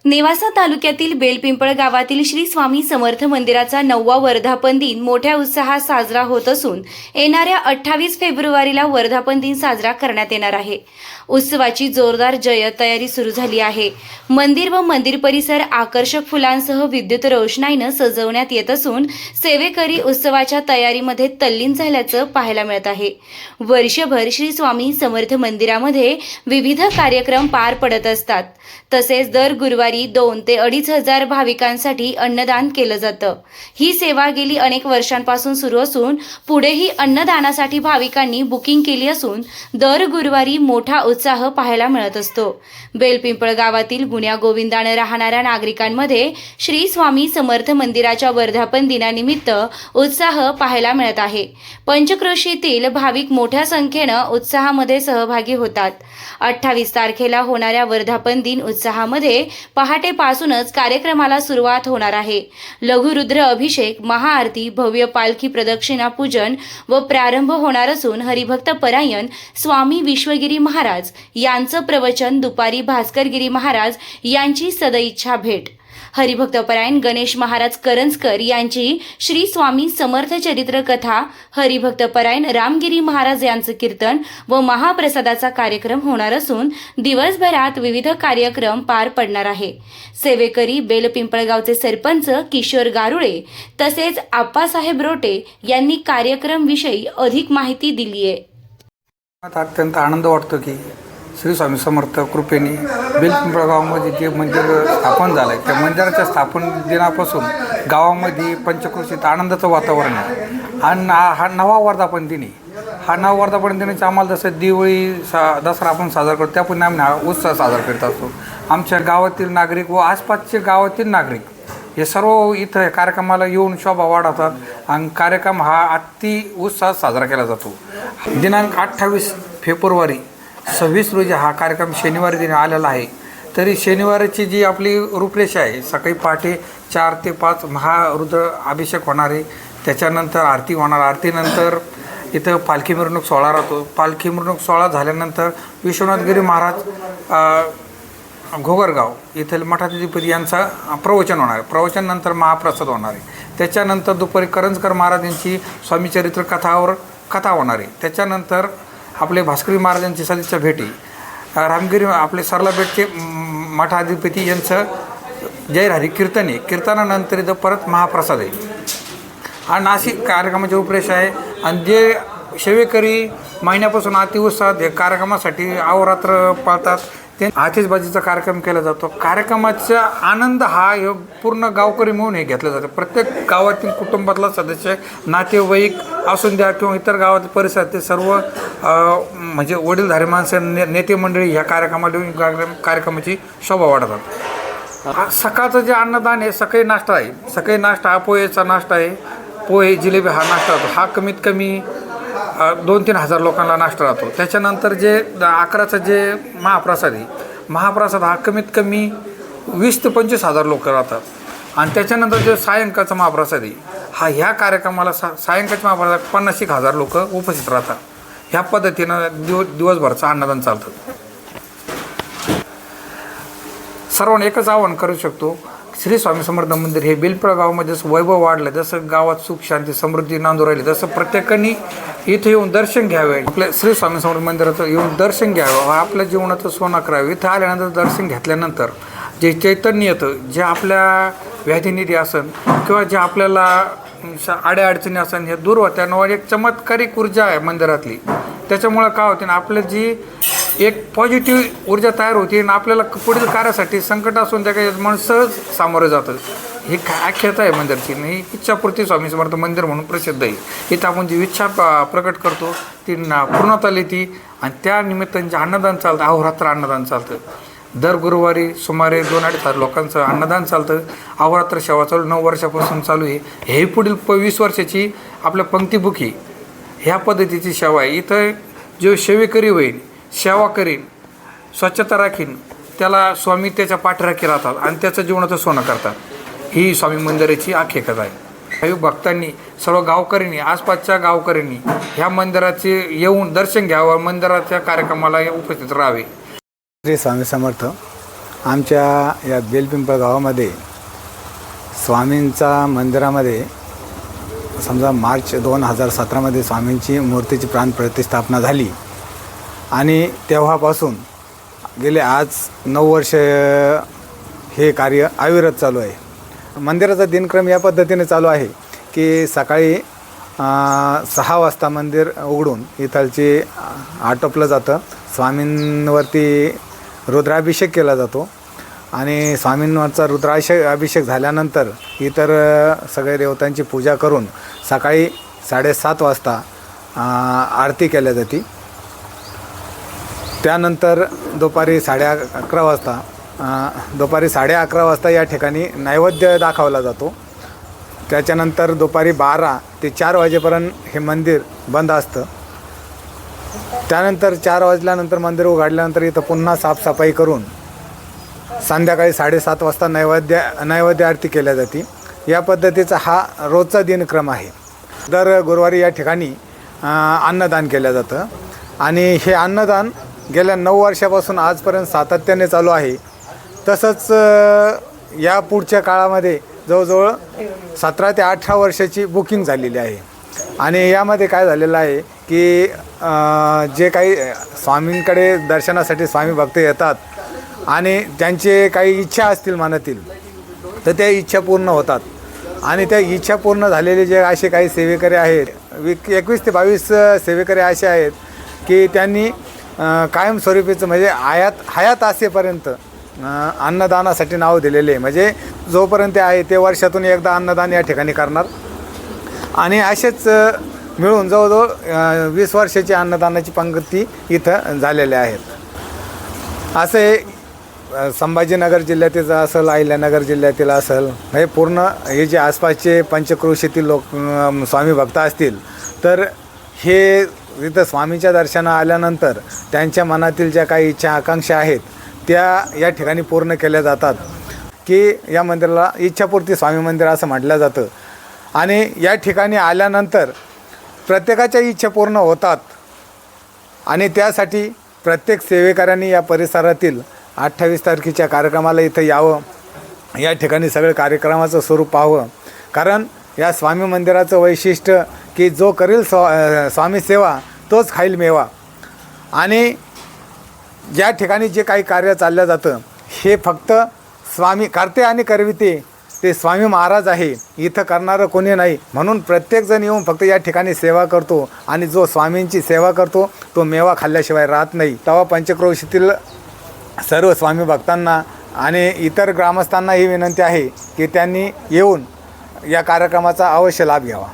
नेवासा तालुक्यातील बेलपिंपळ गावातील श्री स्वामी समर्थ मंदिराचा 9वा वर्धापन दिन मोठ्या उत्साहात साजरा होत असून येणाऱ्या 28 फेब्रुवारीला वर्धापन दिन साजरा करण्यात येणार आहे। उत्सवाची जोरदार तयारी सुरू झाली आहे। मंदिर व मंदिर परिसर आकर्षक फुलांसह विद्युत रोषणाईने सजवण्यात येत असून सेवेकरी उत्सवाच्या तयारीमध्ये तल्लीन झाल्याचं पाहायला मिळत आहे। वर्षभर श्री स्वामी समर्थ मंदिरामध्ये विविध कार्यक्रम पार पडत असतात। तसेच दर गुरुवारी 2 ते 2.5 हजार भाविकांसाठी अन्नदान केलं जातं। ही सेवा गेली अनेक वर्षांपासून सुरू असून पुढेही अन्नदानासाठी भाविकांनी बुकिंग केली असून दर गुरुवारी मोठा उत्साह पाहायला मिळत असतो। बेलपिंपळ गावातील गुण्या गोविंदाने राहणाऱ्या नागरिकांमध्ये श्री स्वामी समर्थ मंदिराच्या वर्धापन दिनानिमित्त उत्साह पाहायला मिळत आहे। पंचक्रोशीतील भाविक मोठ्या संख्येने उत्साहामध्ये सहभागी होतात। 28 तारखेला होणाऱ्या वर्धापन दिन उत्साहामध्ये पहाटेपासूनच कार्यक्रमाला सुरुवात होणार आहे। लघुरुद्र अभिषेक, महाआरती, भव्य पालखी प्रदक्षिणा पूजन व प्रारंभ होणार असून हरिभक्त परायण स्वामी विश्वगिरी महाराज यांचं प्रवचन, दुपारी भास्करगिरी महाराज यांची सदैच्छा भेट, हरिभक्तपरायण गणेश महाराज करंजकर यांची श्री स्वामी समर्थ चरित्र कथा, हरिभक्तपरायण रामगिरी महाराज यांचं कीर्तन व महाप्रसादाचा कार्यक्रम होणार असून दिवसभरात विविध कार्यक्रम पार पडणार आहे। सेवेकरी बेलपिंपळगावचे सरपंच किशोर गारुळे तसेच आप्पासाहेब रोटे यांनी कार्यक्रमविषयी अधिक माहिती दिली आहे। अत्यंत आनंद वाटतो की श्री स्वामी समर्थ कृपेने बेलपिंपळ गावामध्ये जे मंदिर स्थापन झालं आहे त्या मंदिराच्या स्थापन दिनापासून गावामध्ये पंचक्रोशीत आनंदाचं वातावरण आहे। आणि हा 9वा वर्धापन दिन आहे। हा 9वा वर्धापन दिनाचा आम्हाला जसं दिवाळी दसरा आपण साजरा करतो त्या पुन्हा आम्ही हा उत्सव साजरा करत असतो। आमच्या गावातील नागरिक व आसपासचे गावातील नागरिक हे सर्व इथं कार्यक्रमाला येऊन शोभा वाढवतात आणि कार्यक्रम हा अति उत्साहात साजरा केला जातो। दिनांक 28 फेब्रुवारी 26 रोजी हा कार्यक्रम शनिवारी दिन आलेला आहे। तरी शनिवारची जी आपली रूपरेषा आहे, सकाळी पहाटे 4 ते 5 महारुद्र अभिषेक होणार आहे। त्याच्यानंतर आरती होणार। आरतीनंतर इथं पालखी मिरवणूक सोहळा राहतो। पालखी मिरवणूक सोहळा झाल्यानंतर विश्वनाथगिरी महाराज घोगरगाव येथील मठाधिपती यांचा प्रवचन होणार आहे। प्रवचन नंतर महाप्रसाद होणार आहे। त्याच्यानंतर दुपारी करंजकर महाराज यांची स्वामी चरित्र कथावर कथा होणार आहे। त्याच्यानंतर आपले भास्करी महाराजांची सदिच्छा भेटी, रामगिरी आपले सरला बेटचे मठाधिपती यांचं जयहरी कीर्तन आहे। कीर्तनानंतर इथं परत महाप्रसाद आहे आणि अशी कार्यक्रमाची रूपरेषा आहे। आणि जे सेवेकरी महिन्यापासून अतिउत्साहात हे कार्यक्रमासाठी अहोरात्र पाळतात ते आतिषबाजीचा कार्यक्रम केला जातो। कार्यक्रमाचा आनंद हा पूर्ण गावकरी मिळून हे घेतला जातो। प्रत्येक गावातील कुटुंबातला सदस्य, नातेवाईक असून द्या किंवा इतर गावातील परिसरातील सर्व म्हणजे वडीलधारी माणसं, नेते मंडळी ह्या कार्यक्रमाला येऊन कार्यक्रमाची शोभा वाढतात। सकाळचं जे अन्नदान आहे, सकाळी नाश्ता आहे। सकाळी नाश्ता हा पोहेचा नाश्ता आहे। पोहे, जिलेबी हा नाश्ता होतो। हा कमीत कमी 2-3 हजार लोकांना नाश्ता राहतो। त्याच्यानंतर जे 11चा जे महाप्रसाद आहे, महाप्रसाद हा कमीत कमी 20 ते 25 हजार लोक राहतात। आणि त्याच्यानंतर जे सायंकाळचा महाप्रसाद आहे, हा ह्या कार्यक्रमाला सायंकाळच्या महाप्रसादात 50,000 लोक उपस्थित राहतात। ह्या पद्धतीनं दिवसभरचं अन्नदान चालतं। सर्वांना एकच आवाहन करू शकतो, श्री स्वामी समर्थ मंदिर हे बेलपिंपळ गावामध्ये जसं वैभव वाढलं, जसं गावात सुख शांती समृद्धी नांदू राहिली, तसं प्रत्येकाने इथे येऊन दर्शन घ्यावे। आपल्या श्री स्वामी समर्थ मंदिराचं येऊन दर्शन घ्यावं, हा आपल्या जीवनाचं सोनं करावं। इथं आल्यानंतर दर्शन घेतल्यानंतर जे चैतन्य येतं, जे आपल्या व्याधीनिधी असन किंवा जे आपल्याला अडचणी असन हे दूर होत्यानं एक चमत्कारिक ऊर्जा आहे मंदिरातली। त्याच्यामुळं काय होते ना, आपलं जी एक पॉझिटिव्ह ऊर्जा तयार होती आणि आपल्याला पुढील कार्यासाठी संकट असून त्या काही मन सहज सामोरं जातं। ही आख्याता आहे मंदिरची। ही इच्छापूर्ती स्वामी समर्थ मंदिर म्हणून प्रसिद्ध आहे। इथं आपण जी इच्छा प्रकट करतो ती पूर्णता येते आणि त्या निमित्ताने जे अन्नदान चालतं, अहोरात्र अन्नदान चालतं। दर गुरुवारी सुमारे 2-2.5 हजार लोकांचं अन्नदान चालतं। अहोरात्र सेवा चालू 9 वर्षापासून चालू आहे। हे पुढील 20 वर्षाची आपल्या पंक्तीबुकी ह्या पद्धतीची सेवा आहे। इथं जो सेवेकरी होईल, सेवा करीन, स्वच्छता राखीन, त्याला स्वामी त्याच्या पाठराखी राहतात आणि त्याचं जीवनाचं सोनं करतात। ही स्वामी मंदिराची आख्यायिका आहे। काही भक्तांनी, सर्व गावकऱ्यांनी, आसपासच्या गावकऱ्यांनी ह्या मंदिराचे येऊन दर्शन घ्यावं, मंदिराच्या कार्यक्रमाला उपस्थित राहावे। श्री स्वामी समर्थ आमच्या या बेलपिंपळ गावामध्ये स्वामींचा मंदिरामध्ये समजा मार्च 2017मध्ये स्वामींची मूर्तीची प्राणप्रतिष्ठापना झाली आणि तेव्हापासून गेले आज 9 वर्ष हे कार्य अविरत चालू आहे। मंदिराचा दिनक्रम या पद्धतीने चालू आहे की सकाळी 6 वाजता मंदिर उघडून इथलचे आटोपलं जातं। स्वामींवरती रुद्राभिषेक केला जातो आणि स्वामींवरचा अभिषेक झाल्यानंतर इतर सगळे देवतांची पूजा करून सकाळी 7:30 वाजता आरती केल्या जाते। त्यानंतर दुपारी 11:30 वाजता या ठिकाणी नैवेद्य दाखवला जातो। त्याच्यानंतर दुपारी 12 ते 4 वाजेपर्यंत हे मंदिर बंद असतं। त्यानंतर 4 वाजल्यानंतर मंदिर उघडल्यानंतर इथं पुन्हा साफसफाई करून संध्याकाळी 7:30 वाजता नैवेद्य आरती केल्या जाते। या पद्धतीचा हा रोजचा दिनक्रम आहे। दर गुरुवारी या ठिकाणी अन्नदान केलं जातं आणि हे अन्नदान गेल्या 9 वर्षापासून आजपर्यंत सातत्याने चालू आहे। तसंच या पुढच्या काळामध्ये जवळजवळ 17 ते 18 वर्षाची बुकिंग झालेली आहे आणि यामध्ये काय झालेलं आहे की जे काही स्वामींकडे दर्शनासाठी स्वामी भक्त येतात आणि त्यांचे काही इच्छा असतील मनातील तर त्या इच्छा पूर्ण होतात आणि त्या इच्छा पूर्ण झालेले जे असे काही सेवेकरी आहेत 21 ते 22 सेवेकरी असे आहेत की त्यांनी कायमस्वरूपीचं म्हणजे हयात असेपर्यंत अन्नदानासाठी नाव दिलेले, म्हणजे जोपर्यंत आहे ते वर्षातून एकदा अन्नदान या ठिकाणी करणार आणि असेच मिळून जवळजवळ 20 वर्षाची अन्नदानाची पंक्ती इथं झालेल्या आहेत। असे संभाजीनगर जिल्ह्यातील असेल, अहिल्यानगर जिल्ह्यातील असेल, हे पूर्ण हे जे आसपासचे पंचक्रोशीतील स्वामी भक्त असतील तर हे इथं स्वामीच्या दर्शना आल्यानंतर त्यांच्या मनातील ज्या काही इच्छा आकांक्षा आहेत त्या या ठिकाणी पूर्ण केल्या जातात की या मंदिराला इच्छापूर्ती स्वामी मंदिर असं म्हटलं जातं आणि या ठिकाणी आल्यानंतर प्रत्येकाच्या इच्छा पूर्ण होतात आणि त्यासाठी प्रत्येक सेवेकऱ्यांनी या परिसरातील 28 तारखेच्या कार्यक्रमाला इथं यावं, या ठिकाणी सगळं कार्यक्रमाचं स्वरूप पाहावं। कारण या स्वामी मंदिराचं वैशिष्ट्य की जो करेल स्वामी सेवा तोच खाईल मेवा आणि या ठिकाणी जे काही कार्य चाललं जातं हे फक्त स्वामी करते आणि करविते ते स्वामी महाराज आहे, इथं करणारं कोणी नाही। म्हणून प्रत्येकजण येऊन फक्त या ठिकाणी सेवा करतो आणि जो स्वामींची सेवा करतो तो मेवा खाल्ल्याशिवाय राहत नाही। तेव्हा पंचक्रोशीतील सर्व स्वामी भक्तांना आणि इतर ग्रामस्थांना ही विनंती आहे की त्यांनी येऊन या कार्यक्रमाचा अवश्य लाभ घ्यावा।